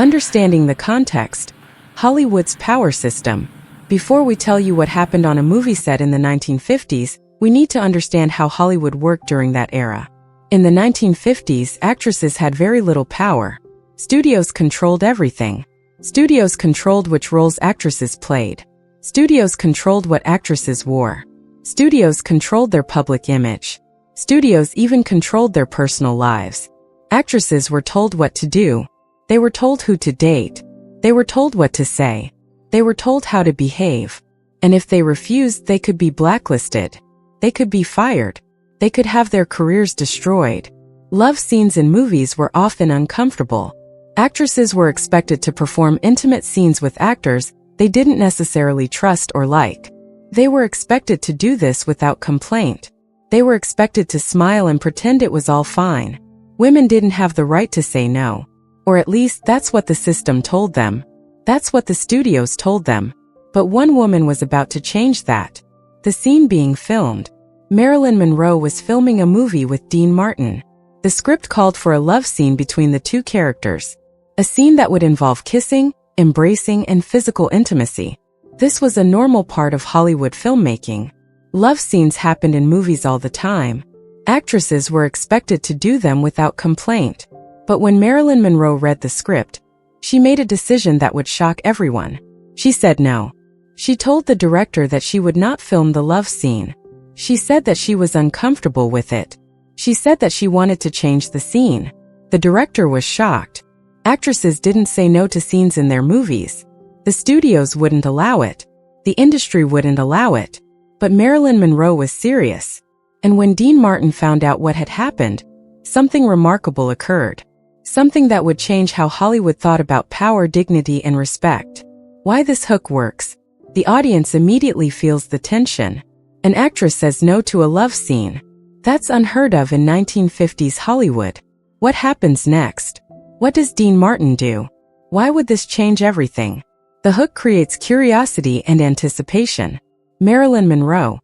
Understanding the context. Hollywood's power system. Before we tell you what happened on a movie set in the 1950s, we need to understand how Hollywood worked during that era. In the 1950s, actresses had very little power. Studios controlled everything. Studios controlled which roles actresses played. Studios controlled what actresses wore. Studios controlled their public image. Studios even controlled their personal lives. Actresses were told what to do. They were told who to date. They were told what to say. They were told how to behave. And if they refused, they could be blacklisted. They could be fired. They could have their careers destroyed. Love scenes in movies were often uncomfortable. Actresses were expected to perform intimate scenes with actors they didn't necessarily trust or like. They were expected to do this without complaint. They were expected to smile and pretend it was all fine. Women didn't have the right to say no. Or at least that's what the system told them. That's what the studios told them. But one woman was about to change that. The scene being filmed. Marilyn Monroe was filming a movie with Dean Martin. The script called for a love scene between the two characters. A scene that would involve kissing, embracing, and physical intimacy. This was a normal part of Hollywood filmmaking. Love scenes happened in movies all the time. Actresses were expected to do them without complaint. But when Marilyn Monroe read the script, she made a decision that would shock everyone. She said no. She told the director that she would not film the love scene. She said that she was uncomfortable with it. She said that she wanted to change the scene. The director was shocked. Actresses didn't say no to scenes in their movies. The studios wouldn't allow it. The industry wouldn't allow it. But Marilyn Monroe was serious. And when Dean Martin found out what had happened, something remarkable occurred. Something that would change how Hollywood thought about power, dignity, and respect. Why this hook works. The audience immediately feels the tension. An actress says no to a love scene. That's unheard of in 1950s Hollywood. What happens next? What does Dean Martin do? Why would this change everything? The hook creates curiosity and anticipation. Marilyn Monroe.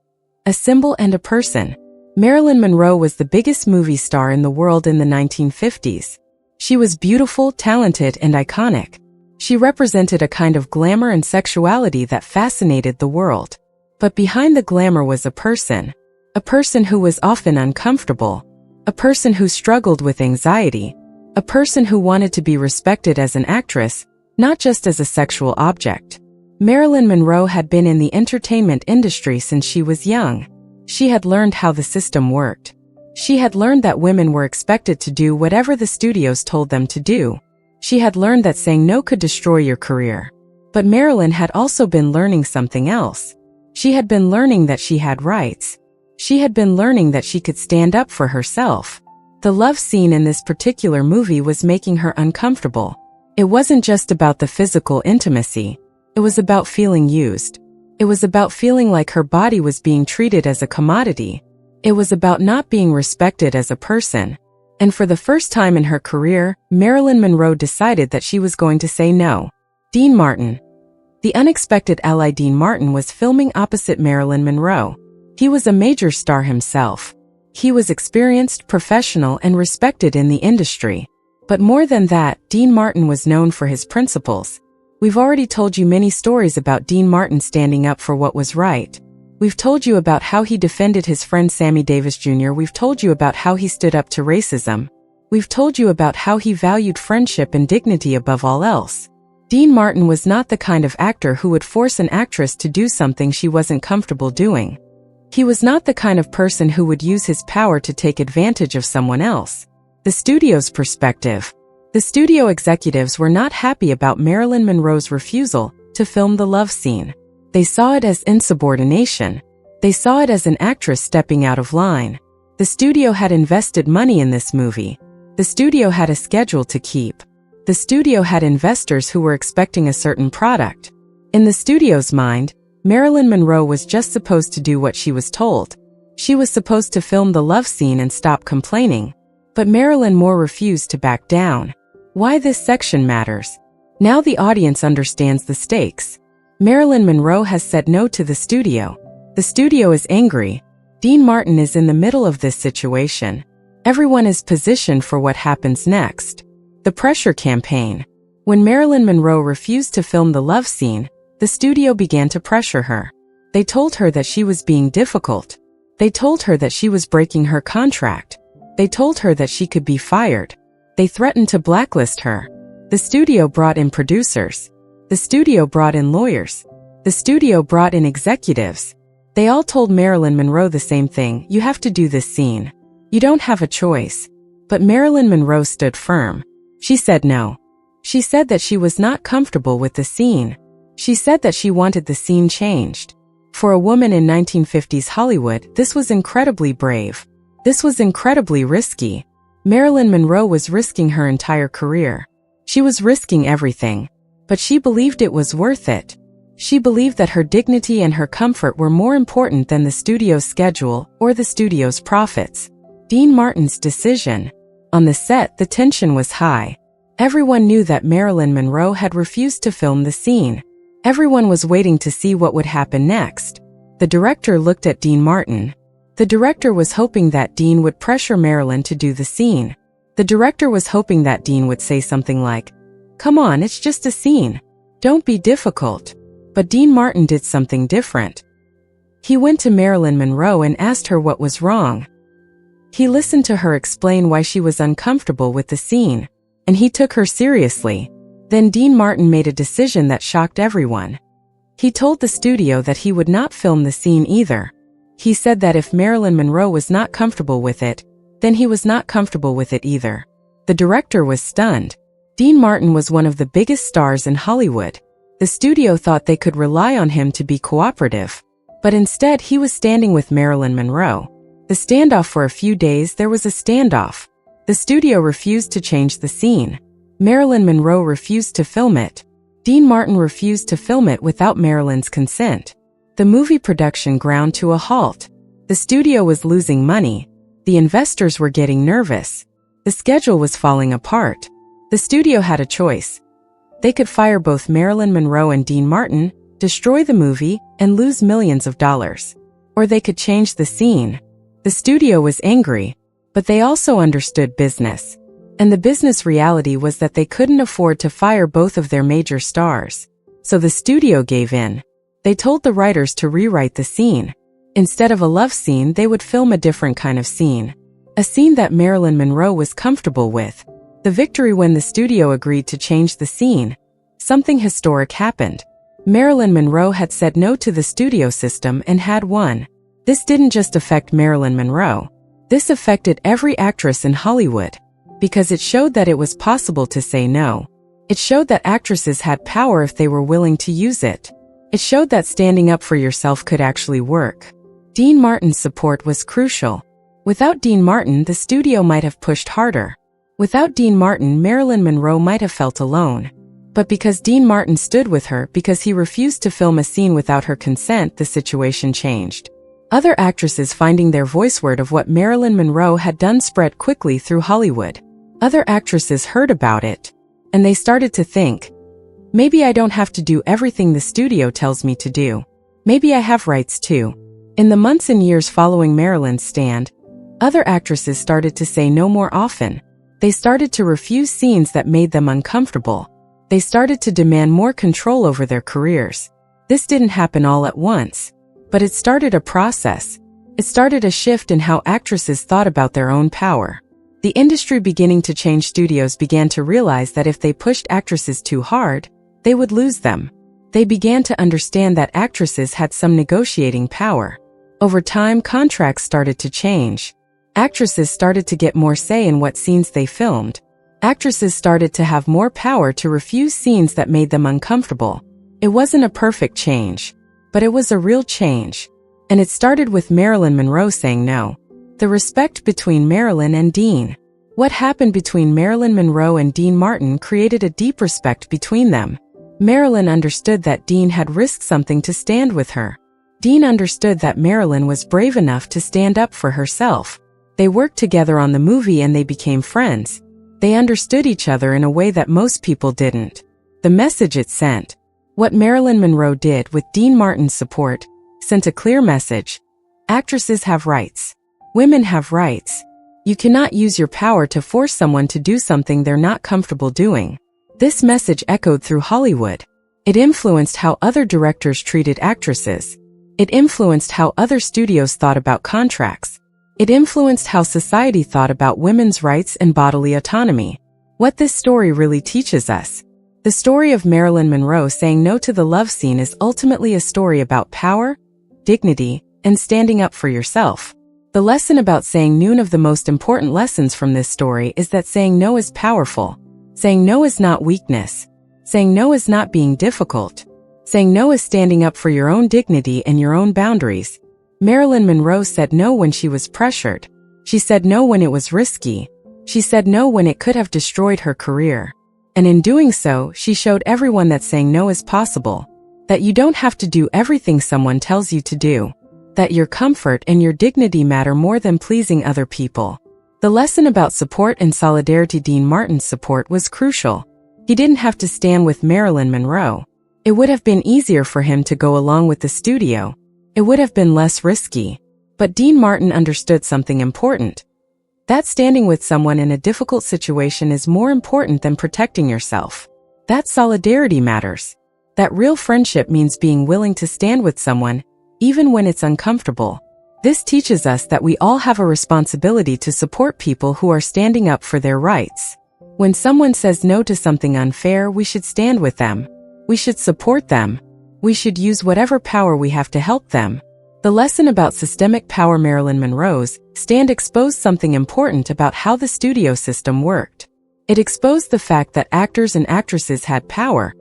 A symbol and a person. Marilyn Monroe was the biggest movie star in the world in the 1950s. She was beautiful, talented, and iconic. She represented a kind of glamour and sexuality that fascinated the world. But behind the glamour was a person. A person who was often uncomfortable. A person who struggled with anxiety. A person who wanted to be respected as an actress, not just as a sexual object. Marilyn Monroe had been in the entertainment industry since she was young. She had learned how the system worked. She had learned that women were expected to do whatever the studios told them to do. She had learned that saying no could destroy your career. But Marilyn had also been learning something else. She had been learning that she had rights. She had been learning that she could stand up for herself. The love scene in this particular movie was making her uncomfortable. It wasn't just about the physical intimacy. It was about feeling used. It was about feeling like her body was being treated as a commodity. It was about not being respected as a person. And for the first time in her career, Marilyn Monroe decided that she was going to say no. Dean Martin. The unexpected ally Dean Martin was filming opposite Marilyn Monroe. He was a major star himself. He was experienced, professional, and respected in the industry. But more than that, Dean Martin was known for his principles. We've already told you many stories about Dean Martin standing up for what was right. We've told you about how he defended his friend Sammy Davis Jr. We've told you about how he stood up to racism. We've told you about how he valued friendship and dignity above all else. Dean Martin was not the kind of actor who would force an actress to do something she wasn't comfortable doing. He was not the kind of person who would use his power to take advantage of someone else. The studio's perspective. The studio executives were not happy about Marilyn Monroe's refusal to film the love scene. They saw it as insubordination. They saw it as an actress stepping out of line. The studio had invested money in this movie. The studio had a schedule to keep. The studio had investors who were expecting a certain product. In the studio's mind, Marilyn Monroe was just supposed to do what she was told. She was supposed to film the love scene and stop complaining. But Marilyn Monroe refused to back down. Why this section matters. Now the audience understands the stakes. Marilyn Monroe has said no to the studio. The studio is angry. Dean Martin is in the middle of this situation. Everyone is positioned for what happens next. The pressure campaign. When Marilyn Monroe refused to film the love scene, the studio began to pressure her. They told her that she was being difficult. They told her that she was breaking her contract. They told her that she could be fired. They threatened to blacklist her. The studio brought in producers. The studio brought in lawyers. The studio brought in executives. They all told Marilyn Monroe the same thing: you have to do this scene. You don't have a choice. But Marilyn Monroe stood firm. She said no. She said that she was not comfortable with the scene. She said that she wanted the scene changed. For a woman in 1950s Hollywood, this was incredibly brave. This was incredibly risky. Marilyn Monroe was risking her entire career. She was risking everything. But she believed it was worth it. She believed that her dignity and her comfort were more important than the studio's schedule or the studio's profits. Dean Martin's decision. On the set, the tension was high. Everyone knew that Marilyn Monroe had refused to film the scene. Everyone was waiting to see what would happen next. The director looked at Dean Martin. The director was hoping that Dean would pressure Marilyn to do the scene. The director was hoping that Dean would say something like, "Come on, it's just a scene. Don't be difficult." But Dean Martin did something different. He went to Marilyn Monroe and asked her what was wrong. He listened to her explain why she was uncomfortable with the scene, and he took her seriously. Then Dean Martin made a decision that shocked everyone. He told the studio that he would not film the scene either. He said that if Marilyn Monroe was not comfortable with it, then he was not comfortable with it either. The director was stunned. Dean Martin was one of the biggest stars in Hollywood. The studio thought they could rely on him to be cooperative. But instead he was standing with Marilyn Monroe. The standoff for a few days, there was a standoff. The studio refused to change the scene. Marilyn Monroe refused to film it. Dean Martin refused to film it without Marilyn's consent. The movie production ground to a halt. The studio was losing money. The investors were getting nervous. The schedule was falling apart. The studio had a choice. They could fire both Marilyn Monroe and Dean Martin, destroy the movie, and lose millions of dollars. Or they could change the scene. The studio was angry, but they also understood business. And the business reality was that they couldn't afford to fire both of their major stars. So the studio gave in. They told the writers to rewrite the scene. Instead of a love scene, they would film a different kind of scene. A scene that Marilyn Monroe was comfortable with. The victory when the studio agreed to change the scene. Something historic happened. Marilyn Monroe had said no to the studio system and had won. This didn't just affect Marilyn Monroe. This affected every actress in Hollywood. Because it showed that it was possible to say no. It showed that actresses had power if they were willing to use it. It showed that standing up for yourself could actually work. Dean Martin's support was crucial. Without Dean Martin, the studio might have pushed harder. Without Dean Martin, Marilyn Monroe might have felt alone. But because Dean Martin stood with her, because he refused to film a scene without her consent, the situation changed. Other actresses finding their voice. Word of what Marilyn Monroe had done spread quickly through Hollywood. Other actresses heard about it, and they started to think, maybe I don't have to do everything the studio tells me to do. Maybe I have rights too. In the months and years following Marilyn's stand, other actresses started to say no more often. They started to refuse scenes that made them uncomfortable. They started to demand more control over their careers. This didn't happen all at once. But it started a process. It started a shift in how actresses thought about their own power. The industry beginning to change. Studios began to realize that if they pushed actresses too hard, they would lose them. They began to understand that actresses had some negotiating power. Over time, contracts started to change. Actresses started to get more say in what scenes they filmed. Actresses started to have more power to refuse scenes that made them uncomfortable. It wasn't a perfect change. But it was a real change. And it started with Marilyn Monroe saying no. The respect between Marilyn and Dean. What happened between Marilyn Monroe and Dean Martin created a deep respect between them. Marilyn understood that Dean had risked something to stand with her. Dean understood that Marilyn was brave enough to stand up for herself. They worked together on the movie and they became friends. They understood each other in a way that most people didn't. The message it sent. What Marilyn Monroe did with Dean Martin's support sent a clear message. Actresses have rights. Women have rights. You cannot use your power to force someone to do something they're not comfortable doing. This message echoed through Hollywood. It influenced how other directors treated actresses. It influenced how other studios thought about contracts. It influenced how society thought about women's rights and bodily autonomy. What this story really teaches us. The story of Marilyn Monroe saying no to the love scene is ultimately a story about power, dignity, and standing up for yourself. The lesson about saying no. One of the most important lessons from this story is that saying no is powerful. Saying no is not weakness. Saying no is not being difficult. Saying no is standing up for your own dignity and your own boundaries. Marilyn Monroe said no when she was pressured. She said no when it was risky. She said no when it could have destroyed her career. And in doing so, she showed everyone that saying no is possible. That you don't have to do everything someone tells you to do. That your comfort and your dignity matter more than pleasing other people. The lesson about support and solidarity. Dean Martin's support was crucial. He didn't have to stand with Marilyn Monroe. It would have been easier for him to go along with the studio. It would have been less risky. But Dean Martin understood something important. That standing with someone in a difficult situation is more important than protecting yourself. That solidarity matters. That real friendship means being willing to stand with someone, even when it's uncomfortable. This teaches us that we all have a responsibility to support people who are standing up for their rights. When someone says no to something unfair, we should stand with them. We should support them. We should use whatever power we have to help them. The lesson about systemic power. Marilyn Monroe's stand exposed something important about how the studio system worked. It exposed the fact that actors and actresses had power,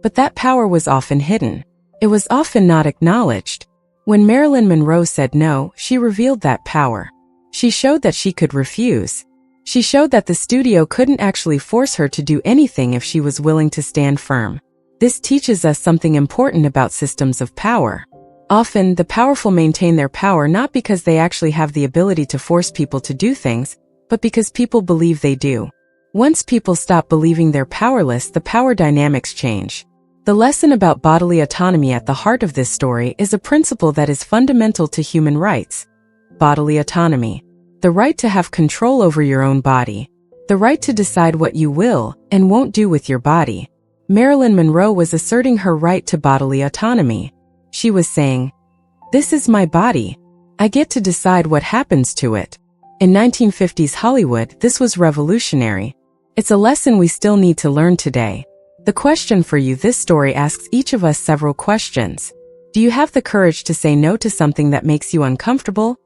but that power was often hidden. It was often not acknowledged. When Marilyn Monroe said no, she revealed that power. She showed that she could refuse. She showed that the studio couldn't actually force her to do anything if she was willing to stand firm. This teaches us something important about systems of power. Often, the powerful maintain their power not because they actually have the ability to force people to do things, but because people believe they do. Once people stop believing they're powerless, the power dynamics change. The lesson about bodily autonomy at the heart of this story is a principle that is fundamental to human rights. Bodily autonomy. The right to have control over your own body. The right to decide what you will and won't do with your body. Marilyn Monroe was asserting her right to bodily autonomy. She was saying, "This is my body. I get to decide what happens to it." In 1950s Hollywood, this was revolutionary. It's a lesson we still need to learn today. The question for you: this story asks each of us several questions. Do you have the courage to say no to something that makes you uncomfortable,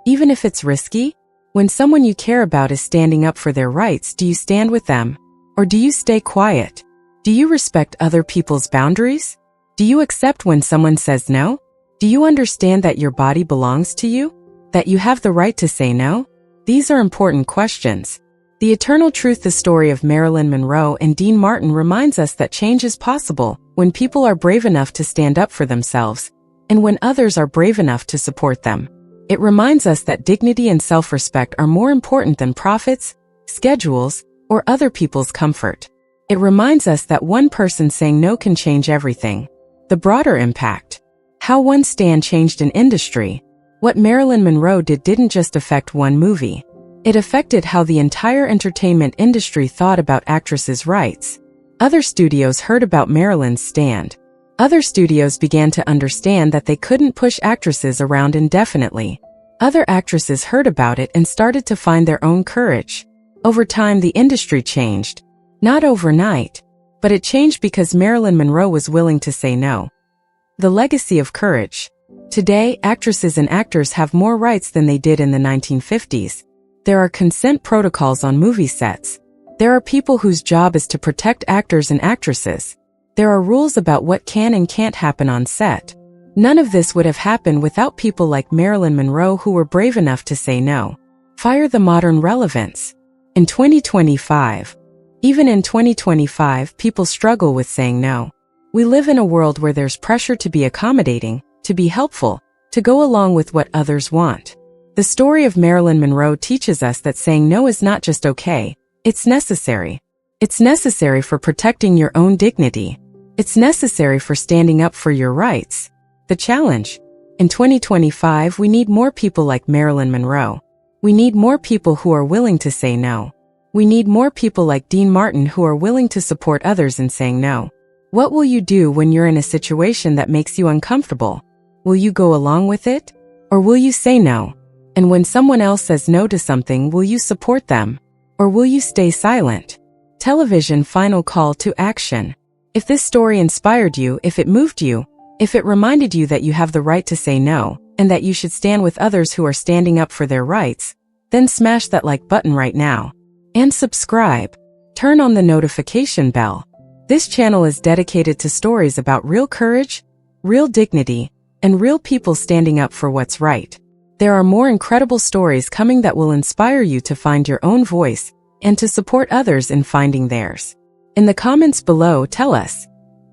even if it's risky? When someone you care about is standing up for their rights, do you stand with them? Or do you stay quiet? Do you respect other people's boundaries? Do you accept when someone says no? Do you understand that your body belongs to you? That you have the right to say no? These are important questions. The eternal truth. The story of Marilyn Monroe and Dean Martin reminds us that change is possible when people are brave enough to stand up for themselves, and when others are brave enough to support them. It reminds us that dignity and self-respect are more important than profits, schedules, or other people's comfort. It reminds us that one person saying no can change everything. The broader impact. How one stand changed an industry. What Marilyn Monroe did didn't just affect one movie. It affected how the entire entertainment industry thought about actresses' rights. Other studios heard about Marilyn's stand. Other studios began to understand that they couldn't push actresses around indefinitely. Other actresses heard about it and started to find their own courage. Over time, the industry changed. Not overnight, but it changed because Marilyn Monroe was willing to say no. The legacy of courage. Today, actresses and actors have more rights than they did in the 1950s. There are consent protocols on movie sets. There are people whose job is to protect actors and actresses. There are rules about what can and can't happen on set. None of this would have happened without people like Marilyn Monroe who were brave enough to say no. Fire the modern relevance. In 2025, even in 2025, people struggle with saying no. We live in a world where there's pressure to be accommodating, to be helpful, to go along with what others want. The story of Marilyn Monroe teaches us that saying no is not just okay, it's necessary. It's necessary for protecting your own dignity. It's necessary for standing up for your rights. The challenge. In 2025, we need more people like Marilyn Monroe. We need more people who are willing to say no. We need more people like Dean Martin who are willing to support others in saying no. What will you do when you're in a situation that makes you uncomfortable? Will you go along with it? Or will you say no? And when someone else says no to something, will you support them? Or will you stay silent? Television final call to action. If this story inspired you, if it moved you, if it reminded you that you have the right to say no, and that you should stand with others who are standing up for their rights, then smash that like button right now. And subscribe. Turn on the notification bell. This channel is dedicated to stories about real courage, real dignity, and real people standing up for what's right. There are more incredible stories coming that will inspire you to find your own voice and to support others in finding theirs. In the comments below, tell us,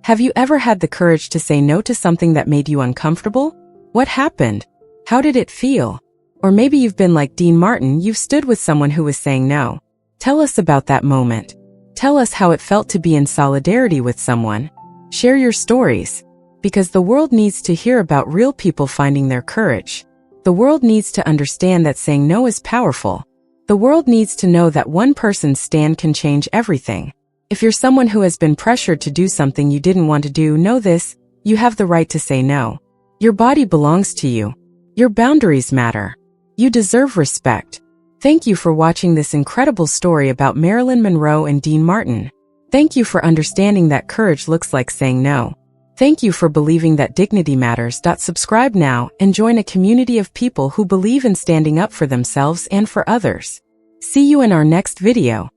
have you ever had the courage to say no to something that made you uncomfortable? What happened? How did it feel? Or maybe you've been like Dean Martin, you've stood with someone who was saying no. Tell us about that moment. Tell us how it felt to be in solidarity with someone. Share your stories, because the world needs to hear about real people finding their courage. The world needs to understand that saying no is powerful. The world needs to know that one person's stand can change everything. If you're someone who has been pressured to do something you didn't want to do, know this, you have the right to say no. Your body belongs to you. Your boundaries matter. You deserve respect. Thank you for watching this incredible story about Marilyn Monroe and Dean Martin. Thank you for understanding that courage looks like saying no. Thank you for believing that dignity matters. Subscribe now and join a community of people who believe in standing up for themselves and for others. See you in our next video.